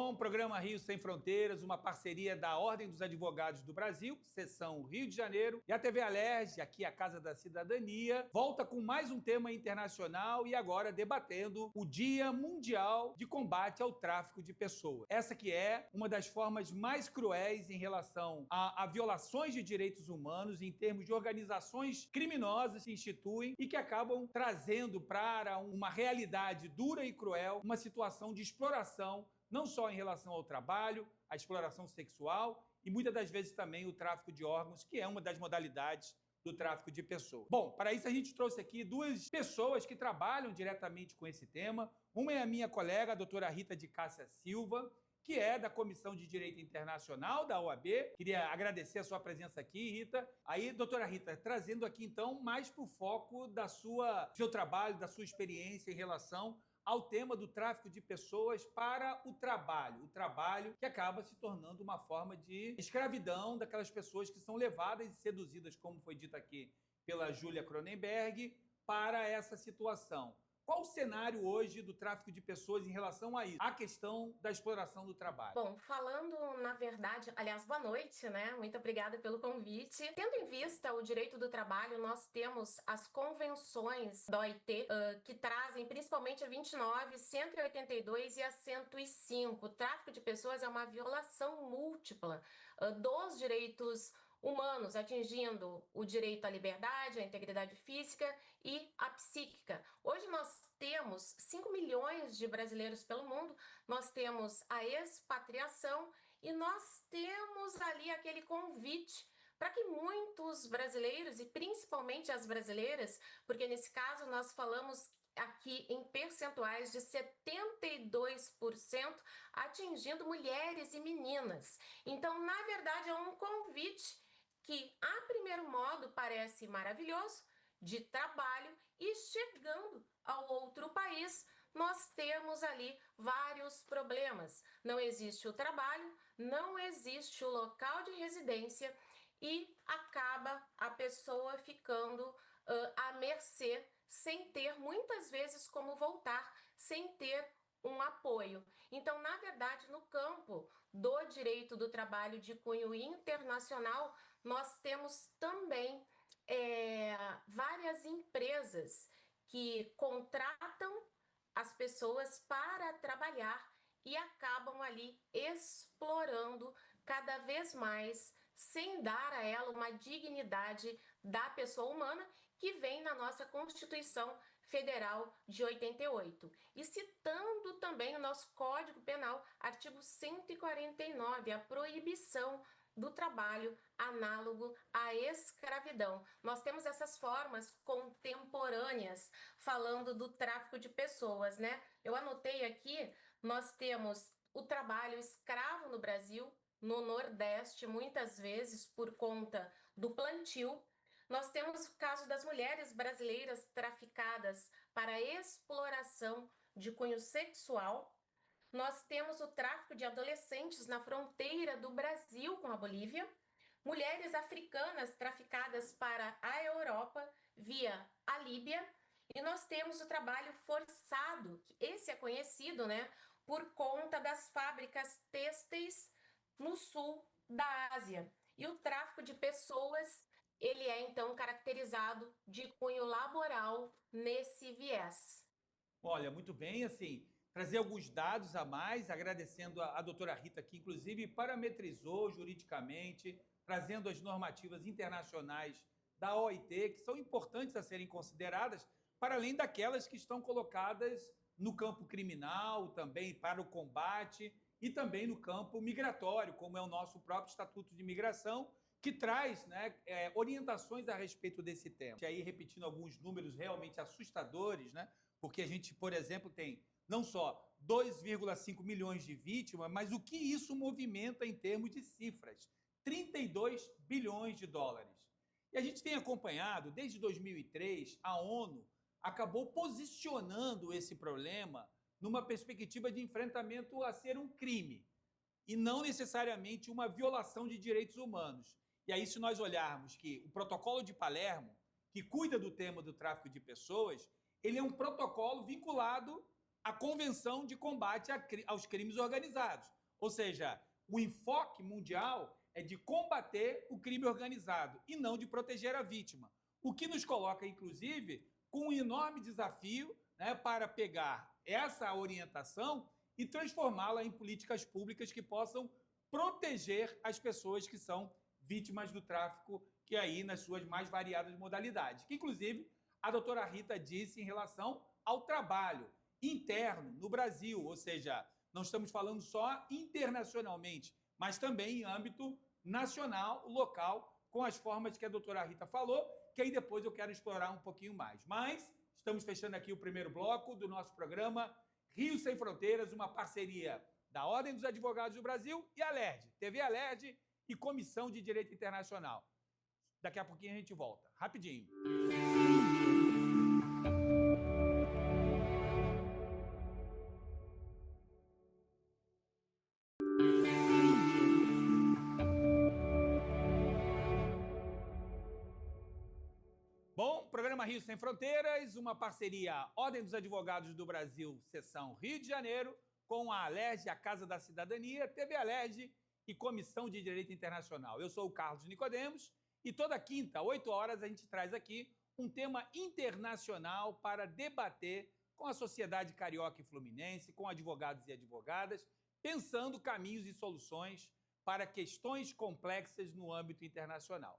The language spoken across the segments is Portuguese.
bom? Programa Rio Sem Fronteiras, uma parceria da Ordem dos Advogados do Brasil, Seção Rio de Janeiro, e a TV Alerj, aqui a Casa da Cidadania, volta com mais um tema internacional e agora debatendo o Dia Mundial de Combate ao Tráfico de Pessoas. Essa que é uma das formas mais cruéis em relação a violações de direitos humanos em termos de organizações criminosas que instituem e que acabam trazendo para uma realidade dura e cruel uma situação de exploração, não só em relação ao trabalho, à exploração sexual e muitas das vezes também o tráfico de órgãos, que é uma das modalidades do tráfico de pessoas. Bom, para isso a gente trouxe aqui duas pessoas que trabalham diretamente com esse tema. Uma é a minha colega, a doutora Rita de Cássia Silva, que é da Comissão de Direito Internacional da OAB. Queria agradecer a sua presença aqui, Rita. Aí, doutora Rita, trazendo aqui então mais para o foco do seu trabalho, da sua experiência em relação ao tema do tráfico de pessoas para o trabalho que acaba se tornando uma forma de escravidão daquelas pessoas que são levadas e seduzidas, como foi dito aqui pela Júlia Cronenberg, para essa situação. Qual o cenário hoje do tráfico de pessoas em relação a isso, a questão da exploração do trabalho? Bom, falando na verdade, aliás, boa noite, né? Muito obrigada pelo convite. Tendo em vista o direito do trabalho, nós temos as convenções da OIT, que trazem principalmente a 29, 182 e a 105. O tráfico de pessoas é uma violação múltipla dos direitos humanos, atingindo o direito à liberdade, à integridade física e à psíquica. Hoje nós temos 5 milhões de brasileiros pelo mundo, nós temos a expatriação e nós temos ali aquele convite para que muitos brasileiros, e principalmente as brasileiras, porque nesse caso nós falamos aqui em percentuais de 72%, atingindo mulheres e meninas. Então, na verdade, é um convite que, a primeiro modo, parece maravilhoso, de trabalho, e chegando ao outro país, nós temos ali vários problemas. Não existe o trabalho, não existe o local de residência e acaba a pessoa ficando à mercê, sem ter muitas vezes como voltar, sem ter um apoio. Então, na verdade, no campo do direito do trabalho de cunho internacional, nós temos também várias empresas que contratam as pessoas para trabalhar e acabam ali explorando cada vez mais, sem dar a ela uma dignidade da pessoa humana que vem na nossa Constituição Federal de 88. E citando também o nosso Código Penal, artigo 149, a proibição do trabalho análogo à escravidão. Nós temos essas formas contemporâneas falando do tráfico de pessoas, né? Eu anotei aqui, nós temos o trabalho escravo no Brasil, no Nordeste, muitas vezes por conta do plantio. Nós temos o caso das mulheres brasileiras traficadas para exploração de cunho sexual. Nós temos o tráfico de adolescentes na fronteira do Brasil com a Bolívia, mulheres africanas traficadas para a Europa via a Líbia, e nós temos o trabalho forçado, que esse é conhecido, né, por conta das fábricas têxteis no sul da Ásia. E o tráfico de pessoas, ele é então caracterizado de cunho laboral nesse viés. Olha, muito bem, assim, trazer alguns dados a mais, agradecendo a doutora Rita, que inclusive parametrizou juridicamente, trazendo as normativas internacionais da OIT, que são importantes a serem consideradas, para além daquelas que estão colocadas no campo criminal, também para o combate, e também no campo migratório, como é o nosso próprio Estatuto de Imigração, que traz, né, orientações a respeito desse tema. E aí, repetindo alguns números realmente assustadores, né, porque a gente, por exemplo, tem não só 2,5 milhões de vítimas, mas o que isso movimenta em termos de cifras? 32 bilhões de dólares. E a gente tem acompanhado, desde 2003, a ONU acabou posicionando esse problema numa perspectiva de enfrentamento a ser um crime e não necessariamente uma violação de direitos humanos. E aí, se nós olharmos que o Protocolo de Palermo, que cuida do tema do tráfico de pessoas, ele é um protocolo vinculado à Convenção de Combate aos Crimes Organizados. Ou seja, o enfoque mundial é de combater o crime organizado e não de proteger a vítima. O que nos coloca, inclusive, com um enorme desafio, né, para pegar essa orientação e transformá-la em políticas públicas que possam proteger as pessoas que são vítimas do tráfico, que aí nas suas mais variadas modalidades. Que, inclusive, a doutora Rita disse em relação ao trabalho interno no Brasil, ou seja, não estamos falando só internacionalmente, mas também em âmbito nacional, local, com as formas que a doutora Rita falou, que aí depois eu quero explorar um pouquinho mais. Mas estamos fechando aqui o primeiro bloco do nosso programa Rio Sem Fronteiras, uma parceria da Ordem dos Advogados do Brasil e a LERJ, TV Alerj e Comissão de Direito Internacional. Daqui a pouquinho a gente volta. Rapidinho. Bom, programa Rio Sem Fronteiras, uma parceria Ordem dos Advogados do Brasil, Seção Rio de Janeiro, com a Alerj, a Casa da Cidadania, TV Alerj e Comissão de Direito Internacional. Eu sou o Carlos Nicodemos e toda quinta, 8 horas, a gente traz aqui um tema internacional para debater com a sociedade carioca e fluminense, com advogados e advogadas, pensando caminhos e soluções para questões complexas no âmbito internacional.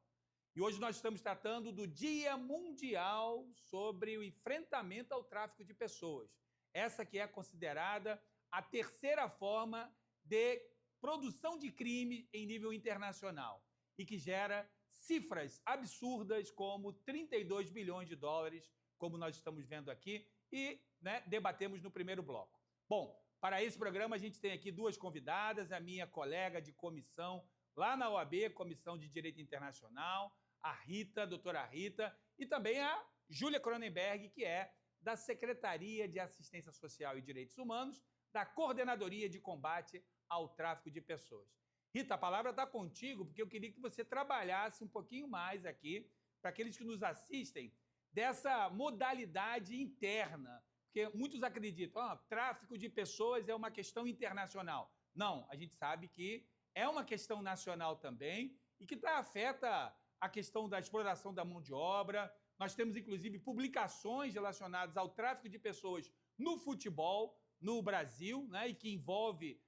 E hoje nós estamos tratando do Dia Mundial sobre o enfrentamento ao tráfico de pessoas. Essa que é considerada a terceira forma de produção de crime em nível internacional e que gera cifras absurdas como 32 bilhões de dólares, como nós estamos vendo aqui, e debatemos no primeiro bloco. Bom, para esse programa a gente tem aqui duas convidadas, a minha colega de comissão lá na OAB, Comissão de Direito Internacional, a Rita, a doutora Rita, e também a Júlia Cronenberg, que é da Secretaria de Assistência Social e Direitos Humanos, da Coordenadoria de Combate ao Tráfico de Pessoas. Rita, a palavra está contigo, porque eu queria que você trabalhasse um pouquinho mais aqui, para aqueles que nos assistem, dessa modalidade interna, porque muitos acreditam que tráfico de pessoas é uma questão internacional. Não, a gente sabe que é uma questão nacional também e que afeta a questão da exploração da mão de obra. Nós temos, inclusive, publicações relacionadas ao tráfico de pessoas no futebol, no Brasil, né, e que envolve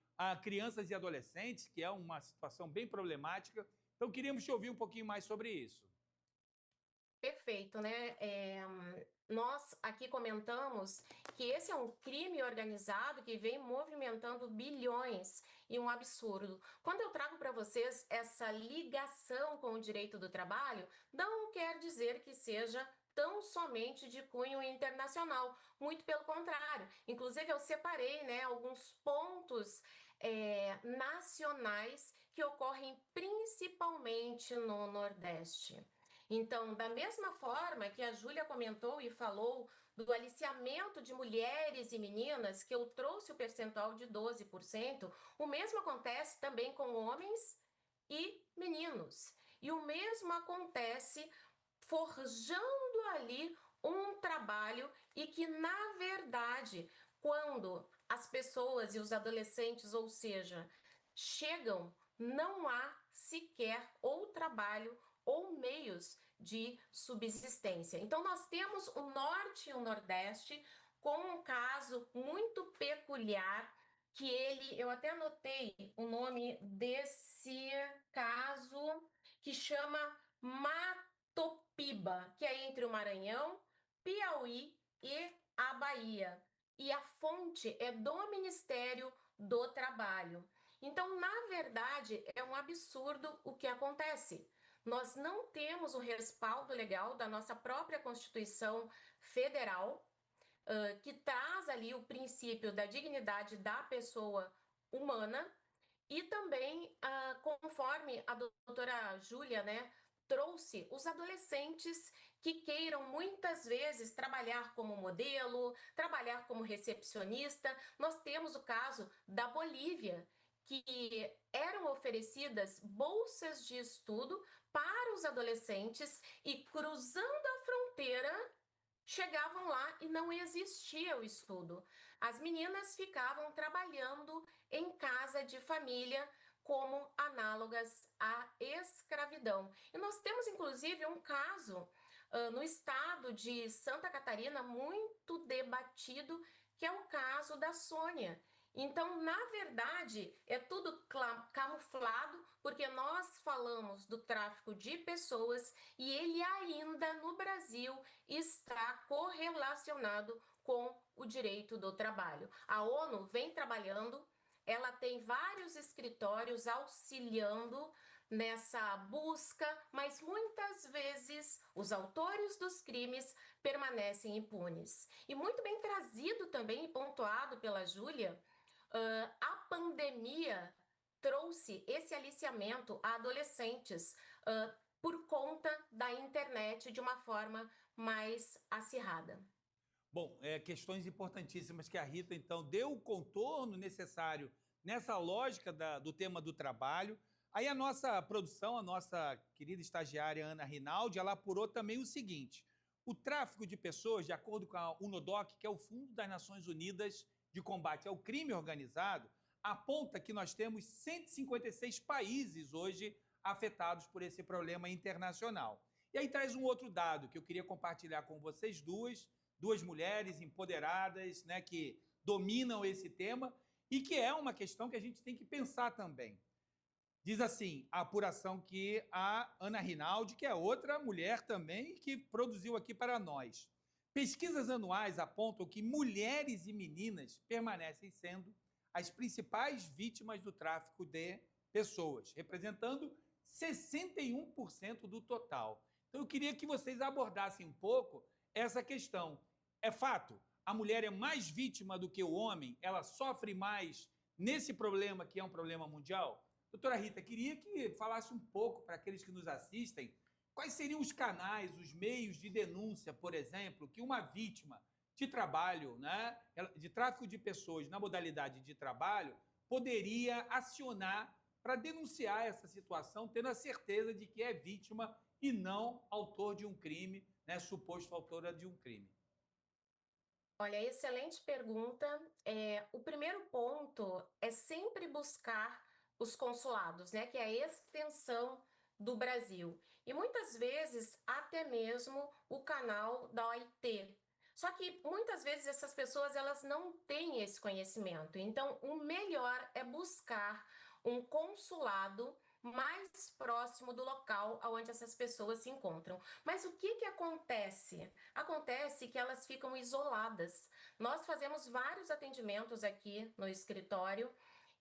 crianças e adolescentes, que é uma situação bem problemática. Então, queríamos te ouvir um pouquinho mais sobre isso. Perfeito, né? Nós aqui comentamos que esse é um crime organizado que vem movimentando bilhões e um absurdo. Quando eu trago para vocês essa ligação com o direito do trabalho, não quer dizer que seja tão somente de cunho internacional, muito pelo contrário. Inclusive, eu separei, alguns pontos nacionais que ocorrem principalmente no Nordeste. Então, da mesma forma que a Júlia comentou e falou do aliciamento de mulheres e meninas, que eu trouxe o percentual de 12%, o mesmo acontece também com homens e meninos. E o mesmo acontece forjando ali um trabalho e que, na verdade, quando as pessoas e os adolescentes, ou seja, chegam, não há sequer ou trabalho ou meios de subsistência. Então, nós temos o Norte e o Nordeste com um caso muito peculiar, que eu até anotei o nome desse caso, que chama Matopiba, que é entre o Maranhão, Piauí e a Bahia. E a fonte é do Ministério do Trabalho. Então, na verdade, é um absurdo o que acontece. Nós não temos o respaldo legal da nossa própria Constituição Federal, que traz ali o princípio da dignidade da pessoa humana, e também, conforme a doutora Júlia, trouxe os adolescentes que queiram muitas vezes trabalhar como modelo, trabalhar como recepcionista. Nós temos o caso da Bolívia, que eram oferecidas bolsas de estudo para os adolescentes e, cruzando a fronteira, chegavam lá e não existia o estudo. As meninas ficavam trabalhando em casa de família como análogas à escravidão. E nós temos, inclusive, um caso no estado de Santa Catarina muito debatido, que é o caso da Sônia. Então, na verdade, é tudo camuflado, porque nós falamos do tráfico de pessoas e ele ainda no Brasil está correlacionado com o direito do trabalho. A ONU vem trabalhando, ela tem vários escritórios auxiliando nessa busca, mas muitas vezes os autores dos crimes permanecem impunes. E muito bem trazido também e pontuado pela Júlia, a pandemia trouxe esse aliciamento a adolescentes por conta da internet de uma forma mais acirrada. Bom, questões importantíssimas que a Rita, então, deu o contorno necessário nessa lógica do tema do trabalho. Aí a nossa produção, a nossa querida estagiária Ana Rinaldi, ela apurou também o seguinte: o tráfico de pessoas, de acordo com a UNODC, que é o Fundo das Nações Unidas de Combate ao Crime Organizado, aponta que nós temos 156 países hoje afetados por esse problema internacional. E aí traz um outro dado que eu queria compartilhar com vocês duas mulheres empoderadas, né, que dominam esse tema e que é uma questão que a gente tem que pensar também. Diz assim, a apuração que a Ana Rinaldi, que é outra mulher também, que produziu aqui para nós. Pesquisas anuais apontam que mulheres e meninas permanecem sendo as principais vítimas do tráfico de pessoas, representando 61% do total. Então, eu queria que vocês abordassem um pouco essa questão. É fato, a mulher é mais vítima do que o homem? Ela sofre mais nesse problema que é um problema mundial? Doutora Rita, queria que falasse um pouco para aqueles que nos assistem quais seriam os canais, os meios de denúncia, por exemplo, que uma vítima de trabalho, né, de tráfico de pessoas na modalidade de trabalho, poderia acionar para denunciar essa situação, tendo a certeza de que é vítima e não autor de um crime, né, suposto autora de um crime. Olha, excelente pergunta. O primeiro ponto é sempre buscar os consulados, né, que é a extensão do Brasil. E muitas vezes até mesmo o canal da OIT. Só que muitas vezes essas pessoas elas não têm esse conhecimento. Então, o melhor é buscar um consulado mais próximo do local onde essas pessoas se encontram. Mas o que acontece? Acontece que elas ficam isoladas. Nós fazemos vários atendimentos aqui no escritório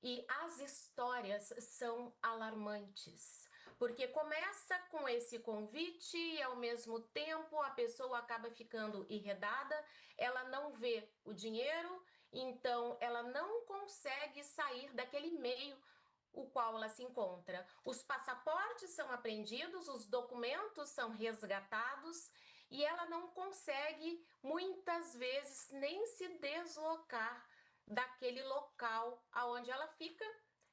e as histórias são alarmantes. Porque começa com esse convite e ao mesmo tempo a pessoa acaba ficando enredada, ela não vê o dinheiro, então ela não consegue sair daquele meio o qual ela se encontra. Os passaportes são apreendidos, os documentos são resgatados e ela não consegue muitas vezes nem se deslocar daquele local aonde ela fica.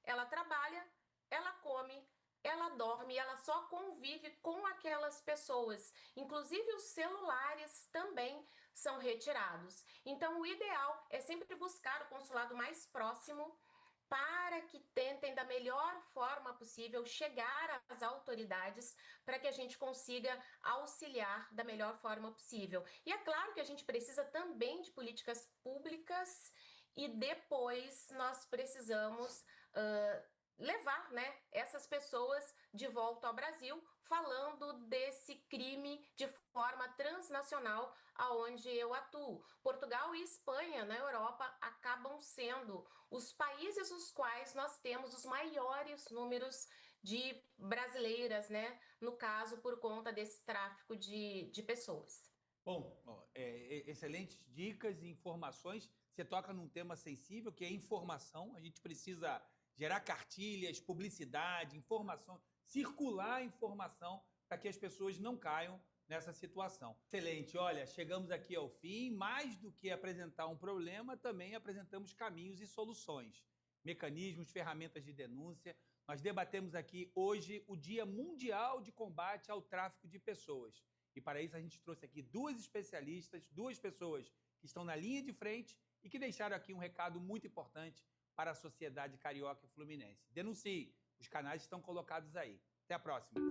Ela trabalha, ela come, ela dorme, ela só convive com aquelas pessoas. Inclusive os celulares também são retirados. Então o ideal é sempre buscar o consulado mais próximo para que tentem da melhor forma possível chegar às autoridades para que a gente consiga auxiliar da melhor forma possível. E é claro que a gente precisa também de políticas públicas e depois nós precisamos levar, né, essas pessoas de volta ao Brasil, falando desse crime de forma transnacional aonde eu atuo. Portugal e Espanha, na Europa, acabam sendo os países os quais nós temos os maiores números de brasileiras, né, no caso, por conta desse tráfico de pessoas. Bom, excelentes dicas e informações. Você toca num tema sensível, que é informação. A gente precisa gerar cartilhas, publicidade, informação, circular informação para que as pessoas não caiam nessa situação. Excelente. Olha, chegamos aqui ao fim. Mais do que apresentar um problema, também apresentamos caminhos e soluções, mecanismos, ferramentas de denúncia. Nós debatemos aqui hoje o Dia Mundial de Combate ao Tráfico de Pessoas. E para isso a gente trouxe aqui duas especialistas, duas pessoas que estão na linha de frente e que deixaram aqui um recado muito importante para a sociedade carioca e fluminense. Denuncie, os canais estão colocados aí. Até a próxima.